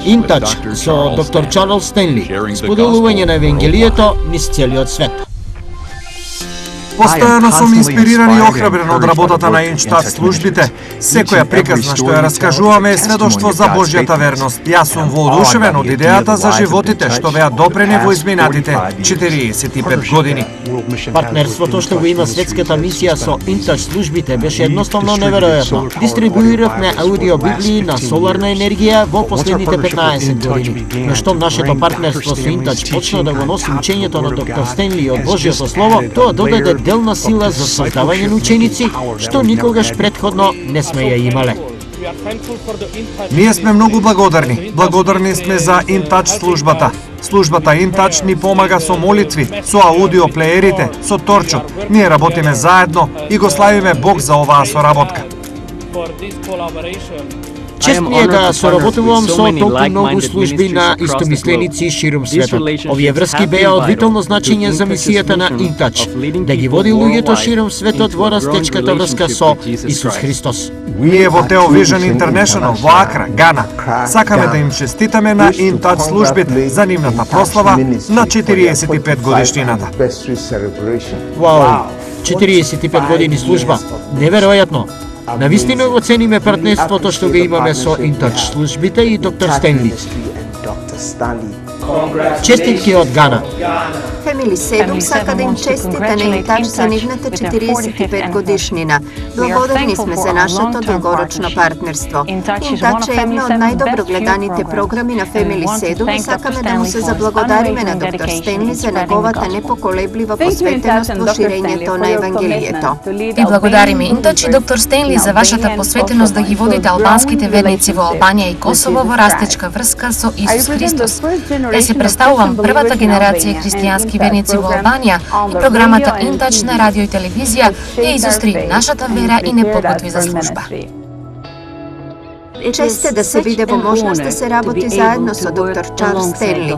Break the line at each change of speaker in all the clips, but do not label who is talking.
Интач со доктор Чарлс Стенли, споделување на Евангелието низ целиот свет.
Постојано сум инспириран и охрабрен од работата на Интач службите. Секоја приказна што ја раскажуваме е сведоштво за Божјата верност. Јас сум воодушевен од идејата за животите што беа допрени во изминатите 45 години.
Партнерството што го има светската мисија со Интач службите беше едноставно неверојатно. Дистрибуиравме аудио библии на соларна енергија во последните 15 години. Но штом нашето партнерство со Интач почна да го носи учењето на доктор Стенли од Божјото слово, тоа додаде делна сила за создавање на ученици, што никогаш претходно не сме ја имале.
Ние сме многу благодарни. Благодарни сме за Интач службата. Службата Интач ни помага со молитви, со аудиоплеерите, со торчот. Ние работиме заедно и го славиме Бог за оваа соработка.
Чест ми е да соработувам со толку многу служби на истомисленици широм светот. Овие врски беа од витално значење за мисијата на Интач, да ги води луѓето широм светот во растечката врска со Исус Христос.
Ние во Teo Vision International во Акра, Гана, сакаме да им честитаме на Интач службите за нивната прослава на 45 годишнината.
Вау, 45 години служба, неверојатно. Навистина го цениме партнерството што го имаме со Интач службите и доктор Стенли. Честитки од Гана.
Фемили 7 сака да им честите на Интач за нивната 45 годишнина. Благодарни сме за нашето долгорочно партнерство. Интач е една од најдобро гледаните програми на Фемили 7 и сакаме да му се заблагодариме на доктор Стенли за неговата непоколеблива посветеност во ширењето на Евангелието.
И благодариме Интач и доктор Стенли за вашата посветеност да ги водите албанските верници во Албанија и Косово во растечка врска со Исус Христос. Ја се представувам првата генерација христијански верници во Албанија и програмата Интач на радио и телевизија ја изостри нашата вера и не подготви за служба.
Чест е да се биде во можност да се работи заедно со доктор Чарлс Стенли.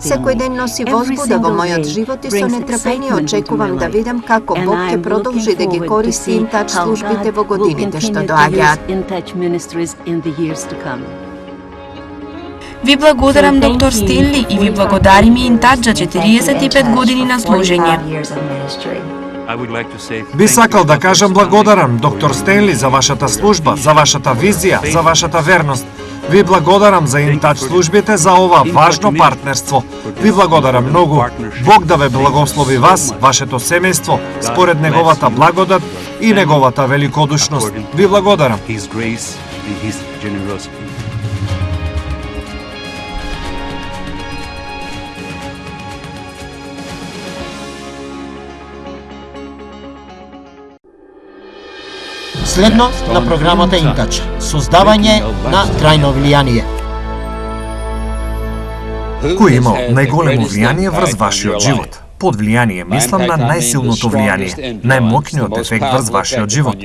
Секој ден носи возбуда во мојот живот и со нетрпение очекувам да видам како Бог ќе продолжи да ги користи Интач службите во годините што доаѓаат.
Ви благодарам, доктор Стенли, и ви благодарим и Интач за 45 години на служење.
Би сакал да кажам благодарам, доктор Стенли, за вашата служба, за вашата визија, за вашата верност. Ви благодарам за Интач службите, за ова важно партнерство. Ви благодарам многу. Бог да ве благослови вас, вашето семејство, според неговата благодат и неговата великодушност. Ви благодарам.
Следно на програмата Интач, создавање на трајно влијание.
Кој имал најголемо влијание врз вашиот живот? Под влијание мислам на најсилното влијание, најмокниот ефект врз вашиот живот.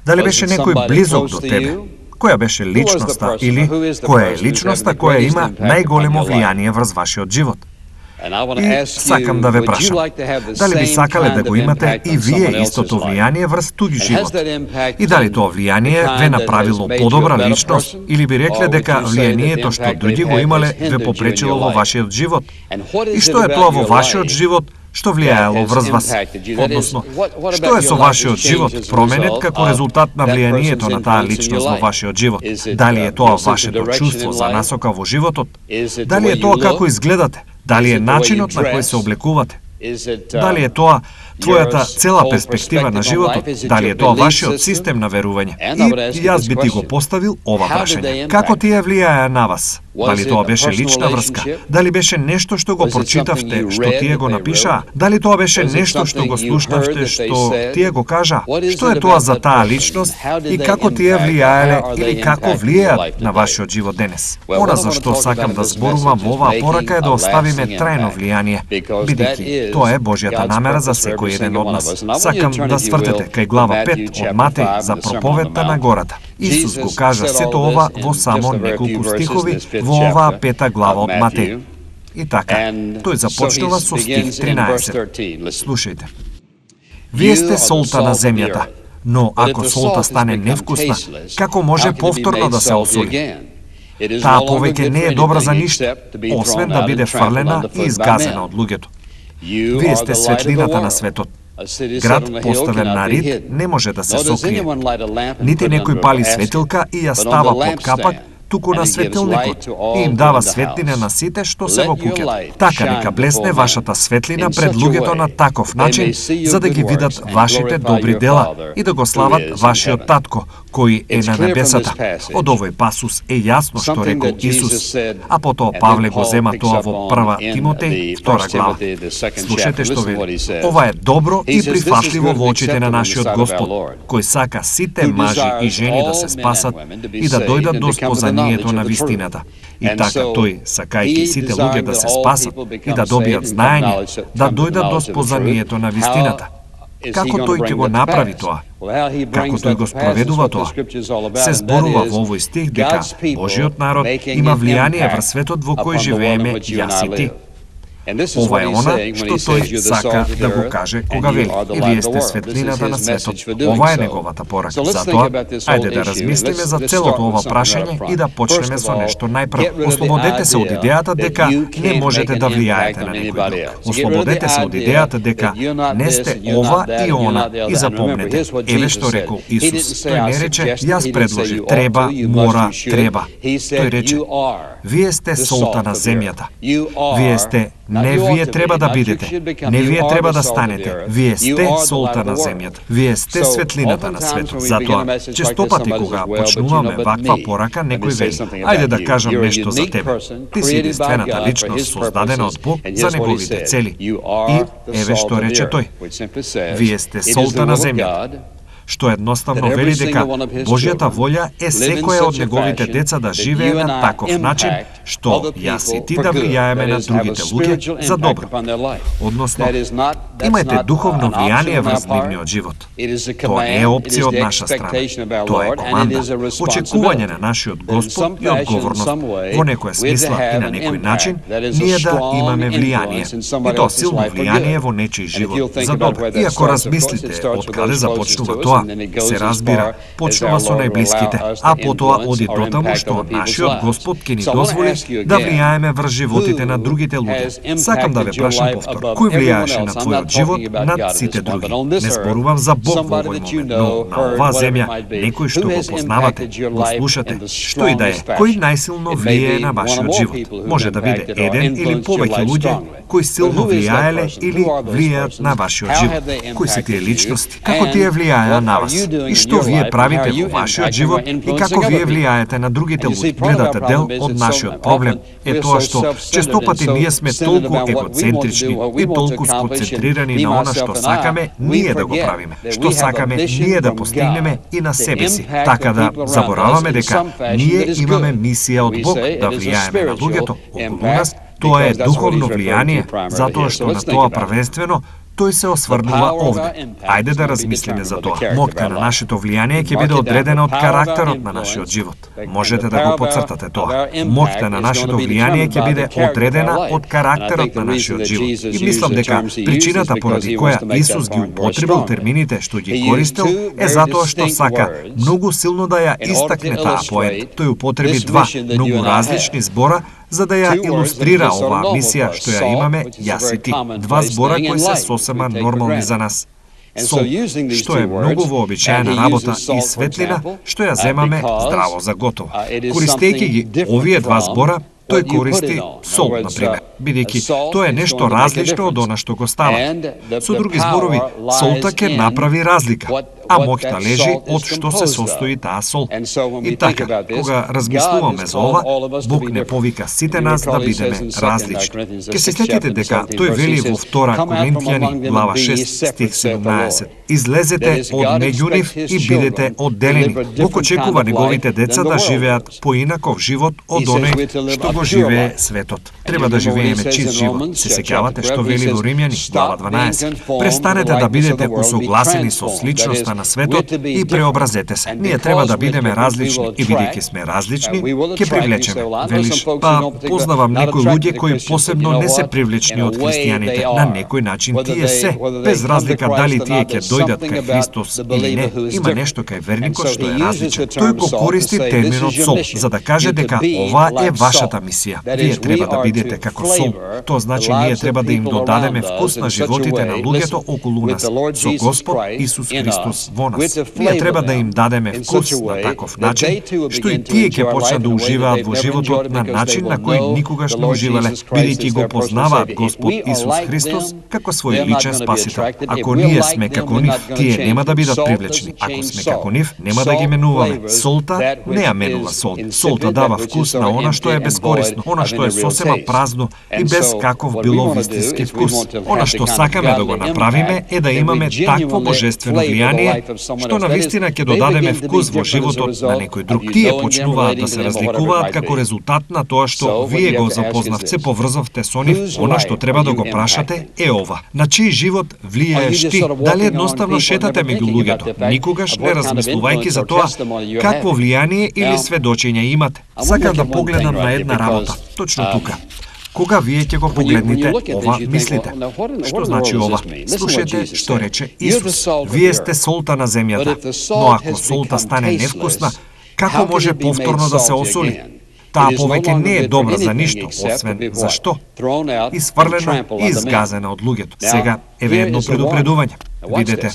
Дали беше некој близок до тебе? Која беше личноста или која е личноста која има најголемо влијание врз вашиот живот? И сакам да ве прашам, дали би сакале да го имате и вие истото влијание врз туѓи живот? И дали тоа влијание ве направило подобра личност или би рекле дека влијанието што други го имале ве попречило во вашиот живот? И што е тоа во вашиот живот што влијаело врз вас? Односно, што е со вашиот живот променет како резултат на влијанието на таа личност во вашиот живот? Дали е тоа вашето чувство за насока во животот? Дали е тоа како изгледате? Дали е начинот на кој се облекувате? Дали е тоа твојата цела перспектива на животот? Дали е тоа вашиот систем на верување? И јас би ти го поставил ова прашање. Како тие влијаја на вас? Дали тоа беше лична врска? Дали беше нешто што го прочитавте, што тие го напишаа? Дали тоа беше нешто што го слушнавте, што тие го кажаа? Што е тоа за таа личност и како тие влијаеле или како влијаат на вашиот живот денес? Она за што сакам да зборувам во оваа порака е да оставиме трајно влијание, бидејќи тоа е Божјата намера за секој еден од нас. Сакам да свртете кај глава 5 од Матеј за проповедта на гората. Исус го кажа сето ова во само неколку стихови во оваа 5 глава од Матеј. И така, тој започнува со стих 13. Слушајте. Вие сте солта на земјата, но ако солта стане невкусна, како може повторно да се осоли? Таа повеќе не е добра за ништо, освен да биде фрлена и изгазена од луѓето. Вие сте светлината на светот. Град поставен на рид не може да се сокрие. Нити некој пали светилка и ја става под капак, туку на светилникот и им дава светлина на сите што се во куќето. Така нека блесне вашата светлина пред луѓето на таков начин, за да ги видат вашите добри дела и да го слават вашиот татко, кој е на небесата. Од овој пасус е јасно што рекол Исус, а потоа Павле го зема тоа во 1 Тимотеј, 2 глава. Слушайте што вели. Ова е добро и прифатливо во очите на нашиот Господ, кој сака сите мажи и жени да се спасат и да дојдат до спознанието на вистината. И така тој, сакајќи сите луѓе да се спасат и да добијат знаење, да дојдат до спознанието на вистината. Како тој ќе го направи тоа? Како тој го спроведува тоа? Се зборува во овој стих дека Божиот народ има влијание врз светот во кој живееме јас и ти. Ова е она што тој сака да го каже кога вели: и вие сте светлината на светот. Ова е неговата порака. Затоа, ајде да размислиме за целото ова прашање и да почнеме со нешто најпрво. Ослободете се од идејата дека не можете да влијаете на некој друг. Ослободете се од идејата дека не сте ова и она. И запомнете, еве што рекол Исус. Тој не рече: јас предложи треба, мора, треба. Тој рече: вие сте солта на земјата. Вие сте. Не вие треба да бидете, не вие треба да станете, вие сте солта на земјата, вие сте светлината на светот. Затоа, честопати кога почнуваме ваква порака, некој вели: ајде да кажам нешто за тебе. Ти си единствената личност создадена од Бог за неговите цели. И еве што рече тој: вие сте солта на земјата. Што едноставно вели дека Божјата волја е секоја од неговите деца да живее на таков начин, што јас и ти да влијаеме на другите луѓе за добро. Односно, имајте духовно влијание врз нивниот живот. Тоа не е опција од наша страна. Тоа е команда, очекување на нашиот Господ и одговорност во некоја смисла и на некој начин ние да имаме влијание. И тоа силно влијание во нечиј живот за добро. И ако размислите од каде започнува тоа, се разбира, почнува со најблиските, а потоа оди дотаму што нашиот Господ ќе ни дозволи да влијаеме врз животите на другите луѓе. Сакам да ве прашам повторно, кој влијаеше на твојот живот над сите други? Не зборувам за Бог во овој момент, но на оваа земја, некој што го познавате, го слушате, што и да е, кој најсилно влијае на вашиот живот? Може да биде еден или повеќе луѓе кои силно влијаеле или влијаат на вашиот живот. Кои се тие личности? Како тие влијаеа на вас? И што вие правите во вашиот живот и како вие влијаете на другите луѓе? Гледате, дел од нашиот проблем е тоа што честопати ние сме толку егоцентрични и толку сконцентрирани на она што сакаме ние да го правиме, што сакаме ние да постигнеме и на себе си, така да забораваме дека ние имаме мисија од Бог да влијаеме на луѓето околу нас. Тоа е духовно влијание, затоа што на тоа првенствено тој се осврнува овде. Ајде да размислиме за тоа. Моќта на нашето влијание ќе биде одредена од карактерот на нашиот живот. Можете да го потцртате тоа. Моќта на нашето влијание ќе биде одредена од карактерот на нашиот живот. И мислам дека причината поради која Исус ги употребил термините што ги користел е затоа што сака многу силно да ја истакне таа поента. Тој употреби два многу различни збора за да ја илустрира оваа мисија што ја имаме јас и ти. Два збора кои се сосема нормални за нас. Сол, што е многу вообичаена работа, и светлина, што ја земаме здраво за готово. Користејќи ги овие два збора, тој користи сол, например, бидејќи тоа е нешто различно од она што го става. Со други зборови, солта ќе направи разлика, а моќта лежи од што се состои таа сол. И така, кога размислуваме за ова, Бог не повика сите нас да бидеме различни. Ке се сетите дека тој вели во 2 Коринтијани, глава 6, стих 17. Излезете од меѓу нив и бидете одделени. Бог очекува неговите деца да живеат поинаков живот од оној што го живее светот. Треба да живееме чист живот. Се сеќавате што вели во Римјани, глава 12. Престанете да бидете усогласени со сличноста солта на светот и преобразете се. Ние треба да бидеме различни и бидејќи сме различни, ќе привлечеме. Велиш, познавам некои луѓе кои посебно не се привлечни од христијаните. На некој начин тие се, без разлика дали тие ќе дојдат кај Христос или не. Има нешто кај верникот што е различен. Тој го користи терминот сол, за да каже дека ова е вашата мисија. Вие треба да бидете како сол. Тоа значи ние треба да им додадеме вкус на животите на луѓето околу нас, со Господ Исус Христос во нас. Ние треба да им дадеме вкус на таков начин, што и тие ќе почнат да уживаат во животот на начин на кој никогаш не уживале, бидејќи го познаваат Господ Исус Христос како свој личен спасител. Ако ние сме како нив, тие нема да бидат привлечни. Ако сме како нив, нема да ги менуваме. Солта не ја менува сол. Солта дава вкус на она што е безкорисно, она што е сосема празно и без каков било вистински вкус. Она што сакаме да го направиме е да имаме такво божествено влијание, што навистина ќе додадеме вкус во животот на некој друг. Тие почнуваат да се разликуваат како резултат на тоа што вие го запознавте, поврзавте со нив. Она што треба да го прашате е ова: на чиј живот влијаеш ти? Дали едноставно шетате меѓу луѓето, никогаш не размислувајќи за тоа какво влијание или сведочење имате? Сакам да погледам на една работа, точно тука. Кога вие ќе го погледнете ова, мислите. Што значи ова? Слушайте што рече Исус. Вие сте солта на земјата, но ако солта стане невкусна, како може повторно да се осоли? Таа повеќе не е добра за ништо, освен за што? Исфрлена и изгазена од луѓето. Сега еве едно предупредување. Видете,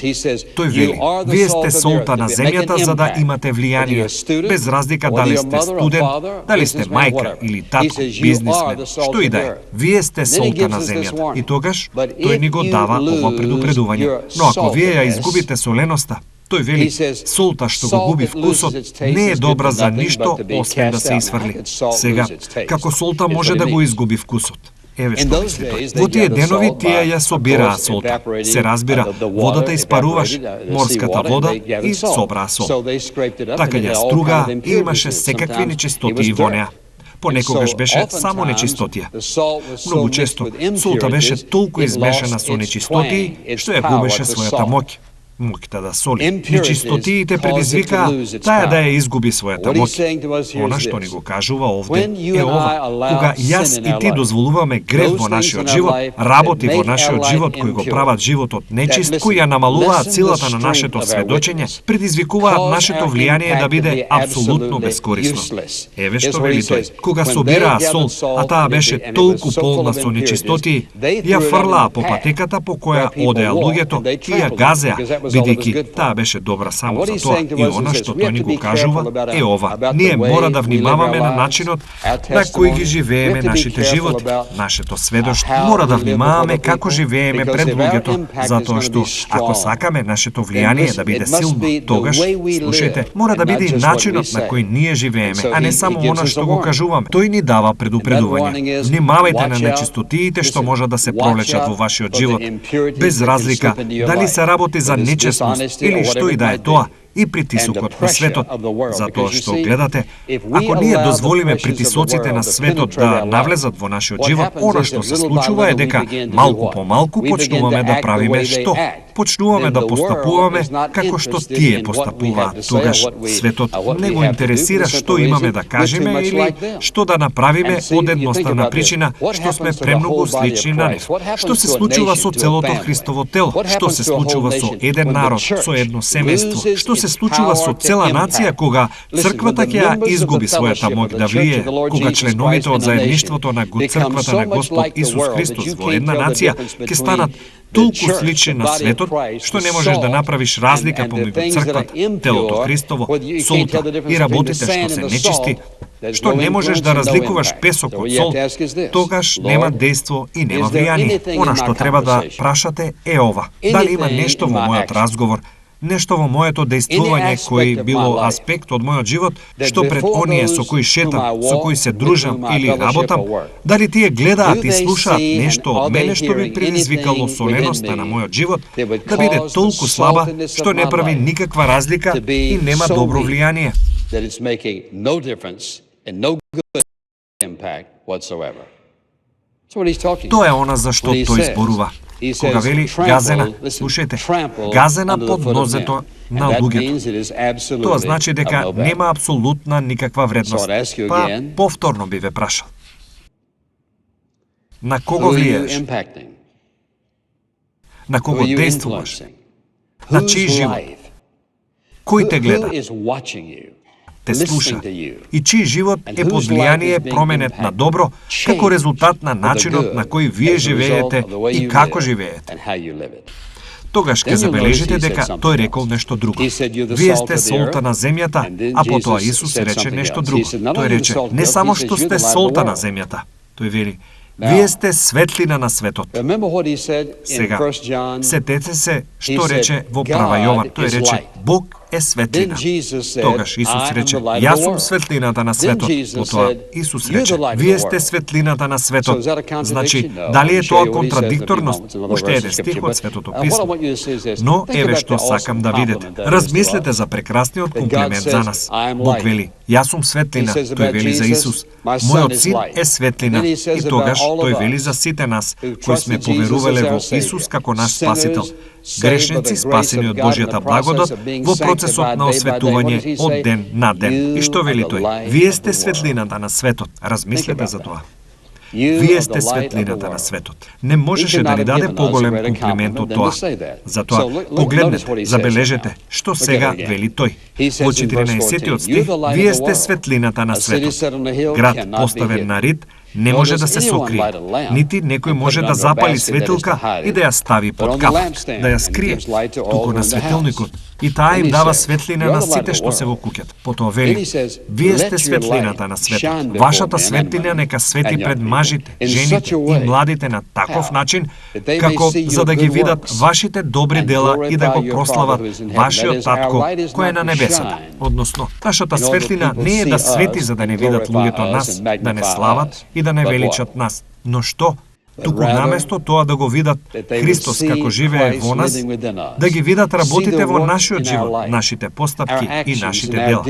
тој вели, вие сте солта на земјата за да имате влијание, без разлика дали сте студент, дали сте мајка или татко, бизнисмен, што и да е. Вие сте солта на земјата. И тогаш тој ни го дава ова предупредување. Но ако вие ја изгубите соленоста, тој вели, солта што го губи вкусот не е добра за ништо, освен да се исфрли. Сега, како солта може да го изгуби вкусот? Еве што мисли тој. Во тие денови тие ја собираа солта. Се разбира, водата испаруваше, морската вода и собраа сол. Така ја стругаа и имаше секакви нечистотии во неа. Понекогаш беше само нечистотија. Многу често солта беше толку измешана со нечистотии што ја губеше својата моќ. Моќта да соли. Нечистотиите предизвикаа таа да ја изгуби својата моќ. Она што ни го кажува овде е ова: кога јас и ти дозволуваме грев во нашиот живот, работи во нашиот живот кои го прават животот нечист, кои ја намалуваат силата на нашето сведочење, предизвикуваат нашето влијание да биде апсолутно безкорисно. Еве што вели тој: кога собираа сол, а таа беше толку полна со нечистотии, ја фрлаа по патеката по која одеа луѓето и ја газеа, бидејќи таа беше добра само за тоа. И она што тој ни го кажува е ова: ние мора да внимаваме на начинот на кој ги живееме нашите животи, нашето сведоштво. Мора да внимаваме како живееме пред луѓето, затоа што ако сакаме нашето влијание да биде силно, тогаш, слушајте, мора да биде и начинот на кој ние живееме, а не само она што го кажуваме. Тој ни дава предупредување. Внимавајте на нечистотиите што можат да се провлечат во вашиот живот, без разлика дали се работи за нечестност или што и да е тоа, и притисокот на светот. Затоа што гледате, ако ние дозволиме притисоците на светот да навлезат во нашиот живот, она што се случува е дека малку по малку почнуваме да правиме што? Почнуваме да постапуваме како што тие постапуваат. Тогаш светот не го интересира што имаме да кажеме или што да направиме од едноставна причина што сме премногу слични на нив. Што се случува со целото Христово тело? Што се случува со еден народ, со едно семејство? Што се случува со цела нација кога црквата ќе ја изгуби својата моќ да влие, кога членовите од заедништвото на црквата на Господ Исус Христос во една нација ќе станат толку слични на светот, што не можеш да направиш разлика помеѓу црквата, телото Христово, солта и работите што се нечисти, што не можеш да разликуваш песок од сол, тогаш нема дејство и нема влијание. Она што треба да прашате е ова: дали има нешто во мојот разговор, нешто во моето дејствување кој било аспект од мојот живот, што пред оние со кои шетам, со кои се дружам или работам, дали тие гледаат и слушаат нешто од мене што би предизвикало соленоста на мојот живот да биде толку слаба што не прави никаква разлика и нема добро влијание. Тоа е она за што тој зборува. Кога вели газена, слушајте, газена под нозето на луѓето. Тоа значи дека нема апсолутна никаква вредност. Па повторно би ве прашал. На кого влијаеш? На кого действуваш? На чиј живот? Кој те гледа? Те слуша? И чиј живот е под влијание променет на добро, како резултат на начинот на кој вие живеете и како живеете? Тогаш ќе забележите дека тој рекол нешто друго. Вие сте солта на земјата, а потоа Исус рече нешто друго. Тој рече, не само што сте солта на земјата, тој вели, вие сте светлина на светот. Сега, сетете се што рече во Прва Јован. Тој рече, Бог е светлина. Тогаш Исус рече, јас сум светлината на светот. Потоа Исус рече, вие сте светлината на светот. Значи, дали е тоа контрадикторност? Уште еден стих од Светото писмо. Но еве што сакам да видите. Размислете за прекрасниот комплимент за нас. Бог вели, јас сум светлина. Тој вели за Исус, мојот син е светлина. И тогаш тој вели за сите нас, кои сме поверувале во Исус како наш спасител. Грешници спасени од Божјата благодат во процесот на осветување од ден на ден. И што вели тој? Вие сте светлината на светот. Размислете за тоа. Вие сте светлината на светот. Не можеше да ни даде поголем комплимент од тоа. Затоа, погледнете, забележете, што сега вели тој. Во 14 стих, вие сте светлината на светот. Град поставен на рид не може да се сокрие, нити некој може да запали светилка и да ја стави под капот, да ја скрие, туку на светилникот. И таа им дава светлина на сите што се во куќата. Потоа вели, вие сте светлината на светот. Вашата светлина нека свети пред мажите, жените и младите на таков начин, како за да ги видат вашите добри дела и да го прослават вашиот татко кој е на небесата. Односно, нашата светлина не е да свети за да не видат луѓето нас, да не слават и да не величат нас. Но што? Туку наместо тоа да го видат Христос како живее во нас, да ги видат работите во нашиот живот, нашите постапки и нашите дела.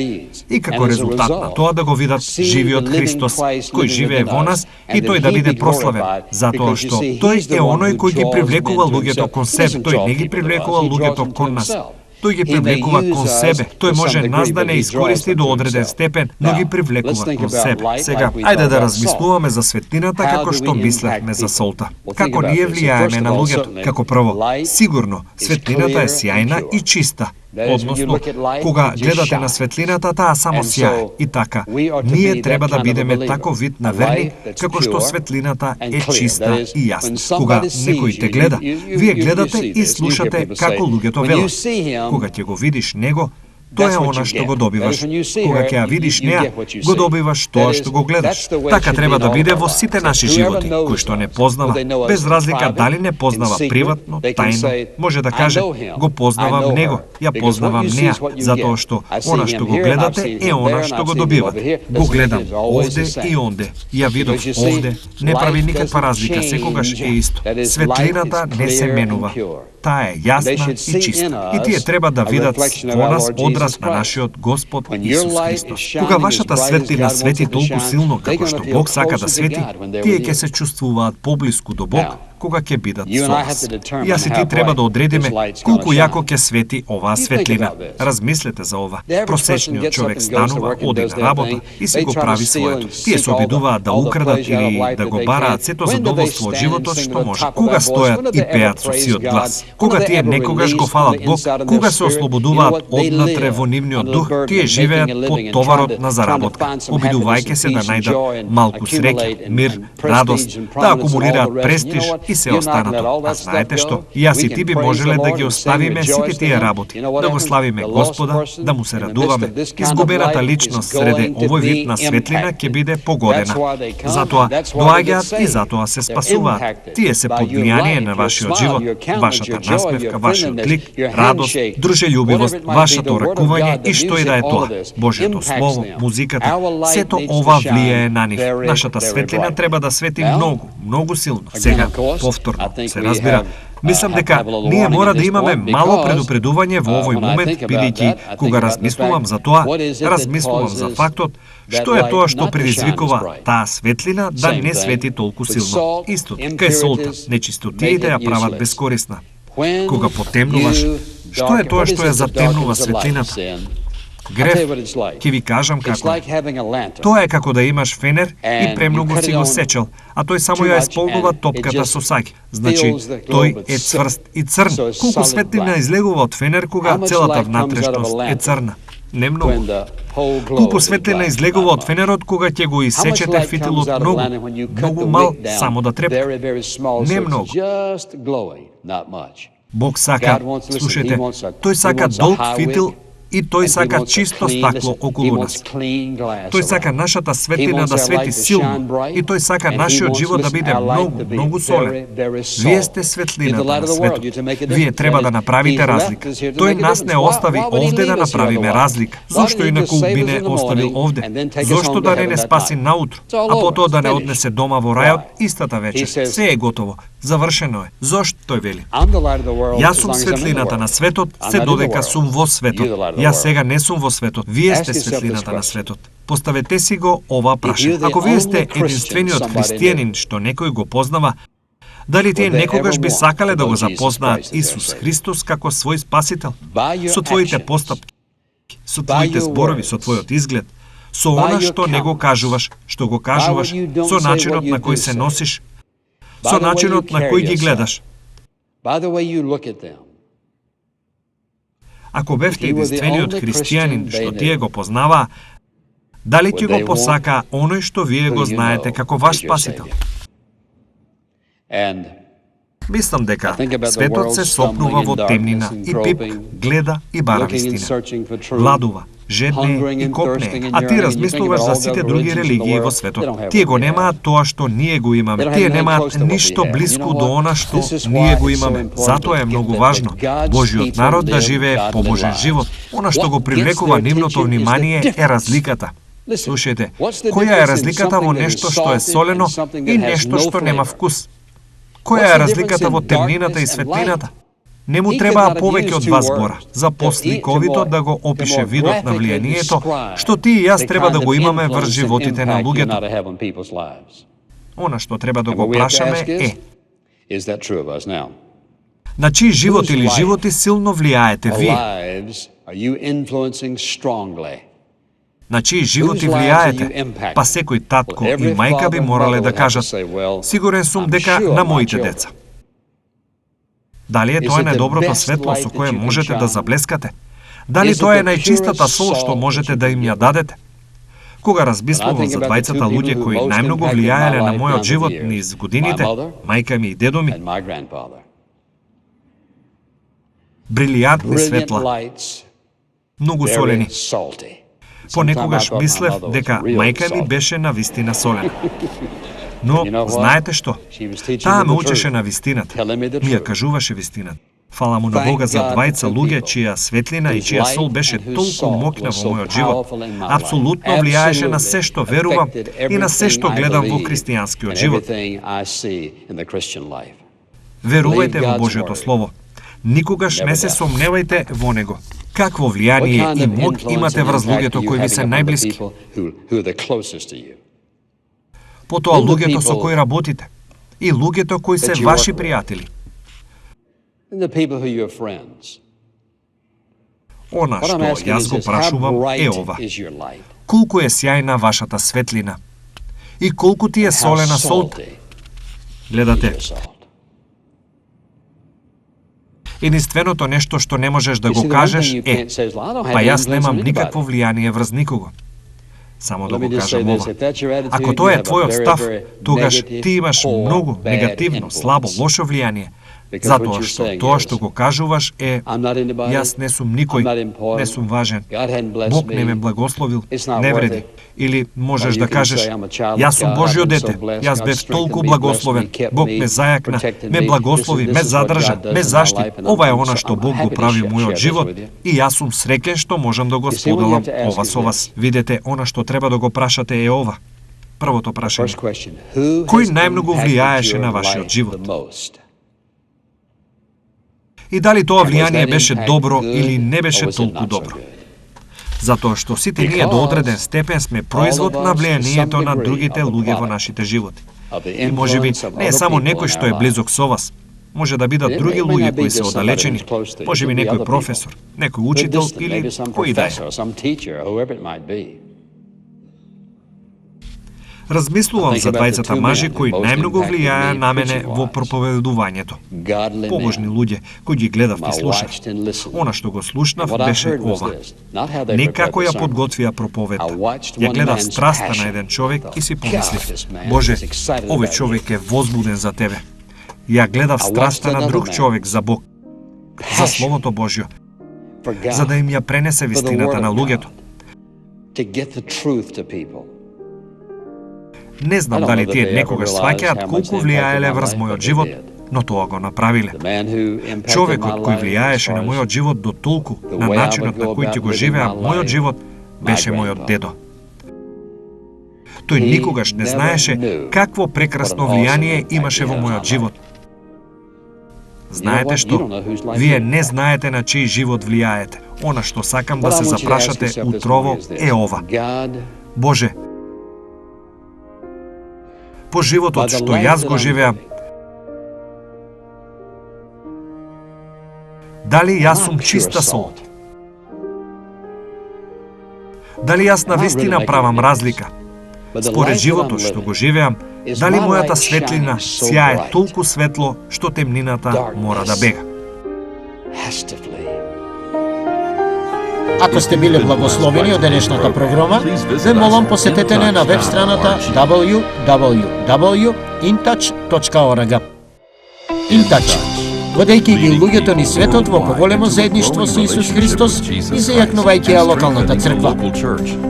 И како резултат на тоа да го видат живиот Христос кој живее во нас и тој да биде прославен, затоа што тој е оној кој ги привлекува луѓето кон себе, тој не ги привлекува луѓето кон нас. Тој ги привлекува кон себе. Тој може нас да не искористи до одреден степен, но ги привлекува кон себе. Сега, ајде да размислуваме за светлината како што мислевме за солта. Како ние влијаеме на луѓето? Како прво, сигурно, светлината е сјајна и чиста. Односно, кога гледате на светлината, таа само сјае. И така, ние треба да бидеме тако вид на верник, како што светлината е чиста и јасна. Кога некој те гледа, вие гледате и слушате како луѓето велат. Кога ќе го видиш него, тоа е она што го добиваш. Кога ќе ја видиш неа, го добиваш тоа што го гледаш. Така треба да биде во сите наши животи, кој што не познава, без разлика дали не познава приватно, тајно, може да каже, го познавам него, ја познавам неа, затоа што она што го гледате е она што го добивате. Го гледам овде и онде, ја видов овде, не прави никаква разлика, секогаш е исто. Светлината не се менува. Таа е јасна и чиста. И тие треба да видат во нас одраз на нашиот Господ Исус Христос. Кога вашата светлина свети толку силно како што Бог сака да свети, тие ќе се чувствуваат поблиску до Бог кога ќе бидат со вас. Јас и ти треба да одредиме колку јако ќе свети оваа светлина. Размислете за ова. Просечниот човек станува, оди на работа и си го прави своето. Тие се обидуваат да украдат или да го бараат сето задоволство од животот што може. Кога стојат и пеат со сиот глас? Кога тие некогаш го фалат Бог? Кога се ослободуваат однатре во нивниот дух? Тие живеат под товарот на заработка, обидувајќи се да најдат малку среќа, мир, радост, да акумулираат престиж и се останато. А знаете што? Јас и ти би можеле да ги оставиме сите тие работи, да го славиме Господа, да му се радуваме. Изгубената личност среде овој вид на светлина ќе биде погодена. Затоа доаѓаат и затоа се спасуваат. Тие се под влијание на вашиот живот, вашата насмевка, вашиот лик, радост, дружелюбивост, вашето ракување и што и да е тоа. Божјото слово, музиката, сето ова влијае на нив. Нашата светлина треба да свети многу, многу силно. Сега, повторно, се разбира, Мислам дека ние мора да имаме мало предупредување во овој момент, бидејќи кога размислувам за тоа, размислувам за фактот што е тоа што предизвикува таа светлина да не свети толку силно. Истото, кај солта, нечистотиите ја прават бескорисна. Кога потемнуваш, што е тоа што ја затемнува светлината? Грев, ќе ви кажам како е. Тоа е како да имаш фенер и премногу си го сечел, а тој само ја исполнува топката со саѓ. Значи, тој е цврст и црн. Колку светлина излегува од фенер кога целата внатрешност е црна? Не многу. Колку светлина излегува од фенерот кога ќе го исечете фитилот многу мал, само да трепка? Не многу. Бог сака, слушайте, тој сака долг фитил и тој сака чисто стакло околу нас. Тој сака нашата светлина да свети силно и тој сака нашиот живот да биде многу солен. Вие сте светлината на светот. Вие треба да направите разлика. Тој нас не остави овде да направиме разлика. Зошто инаку би не оставил овде? Зошто да не спаси наутро, а потоа да не однесе дома во рајот истата вечер? Се е готово. Завршено е. Зошто тој вели? Јас сум светлината на светот, се додека сум во светот. Јас сега не сум во светот, вие сте светлината на светот. Поставете си го ова прашање. Ако вие сте единствениот христијанин што некој го познава, дали тие некогаш би сакале да го запознаат Исус Христос како свој спасител? Со твоите постапки, со твоите зборови, со твојот изглед, со она што не го кажуваш, што го кажуваш, со начинот на кој се носиш, со начинот на кој ги гледаш. Ако бевте единствениот христијанин што тие го познаваа, дали ќе го посака оној што вие го знаете како ваш спасител? Мислам дека светот се сопнува во темнина и пипка, гледа и бара вистина. Владува, жедне и копне, а ти размислуваш за сите други религии во светот. Тие го немаат тоа што ние го имаме. Тие немаат ништо блиску до она што ние го имаме. Затоа е многу важно Божиот народ да живее по Божен живот. Она што го привлекува нивното внимание е разликата. Слушајте, која е разликата во нешто што е солено и нешто што нема вкус? Која е разликата во темнината и светлината? Не му требаа повеќе од 2 збора за посликовито да го опише видот на влијанието што ти и јас треба да го имаме врз животите на луѓето. Она што треба да го прашаме е: на чиј живот или животи силно влијаете вие? На чиј животи влијаете? Па секој татко и мајка би морале да кажат: сигурен сум дека на моите деца. Дали е тоа најдоброто светло со кое можете да заблескате? Дали тоа е најчистата сол што можете да им ја дадете? Кога размислувам за двајцата луѓе кои најмногу влијаеле на мојот живот низ годините, мајка ми и дедо ми, брилијантни светла, многу солени. Понекогаш мислев дека мајка ми беше на вистина солена. Но, знаете што? Таа ме учеше на вистината. Ми ја кажуваше вистината. Фала му на Бога за двајца луѓе чија светлина и чија сол беше толку мокна во мојот живот. Апсолутно влијаеше на се што верувам и на се што гледам во христијанскиот живот. Верувајте во Божјото Слово. Никогаш не се сомневајте во него. Какво влијание и мок имате врз луѓето кои ви се најблиски? Потоа луѓето со кои работите и луѓето кои се ваши пријатели. Она што јас го прашувам е ова: колку е сјајна вашата светлина и колку ти е солена солта? Гледате, единственото нешто што не можеш да го кажеш е: па јас немам никакво влијание врз никого. Само да го кажам ова: ако тоа е твојот став, тогаш ти имаш многу негативно, слабо, лошо влијание, затоа што тоа што го кажуваш е: јас не сум никој, не сум важен, Бог не ме благословил, не вреди. Или можеш да кажеш: јас сум Божјо дете, јас бев толку благословен, Бог ме зајакна, ме благослови, ме задржа, ме заштити. Ова е она што Бог го прави во мојот живот и јас сум среќен што можам да го споделам ова со вас. Видете, она што треба да го прашате е ова. Првото прашање: кој најмногу влијаеше на вашиот живот? И дали тоа влијание беше добро или не беше толку добро. Затоа што сите ние до одреден степен сме производ на влијанието на другите луѓе во нашите животи. И можеби не е само некој што е близок со вас. Може да бидат други луѓе кои се оддалечени, можеби некој професор, некој учител или кој да е. Размислувам за двајцата мажи кои најмногу влијаја на мене во проповедувањето. Побожни луѓе кои ги гледав и слушав. Она што го слушнав беше ова. Не како ја подготвија проповедта. Ја гледав страста на еден човек и си помислив: Боже, овој човек е возбуден за Тебе. Ја гледав страста на друг човек за Бог, за Словото Божјо, за да им ја пренесе вистината на луѓето. Не знам дали тие некогаш сваќаат колку влијаеле врз мојот живот, но тоа го направиле. Човекот кој влијаеше на мојот живот до толку, на начинот на кој ќе го живеа мојот живот, беше мојот дедо. Тој никогаш не знаеше какво прекрасно влијание имаше во мојот живот. Знаете што? Вие не знаете на чиј живот влијаете. Она што сакам да се запрашате утрово е ова. Боже, по животот што јас го живеам, дали јас сум чиста сол? Дали јас навистина правам разлика? Според животот што го живеам, дали мојата светлина сјае толку светло што темнината мора да бега?
Ако сте били благословени од денешната програма, ве молам посетете не на веб страната www.intouch.org. InTouch, водејќи ги луѓето ни светот во поголемо заедништво со Исус Христос и зајакнувајќи ја локалната црква.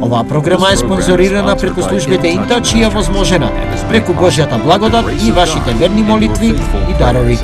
Оваа програма е спонзорирана преку службите InTouch и е возможена преку Божјата благодат и вашите верни молитви и дарови.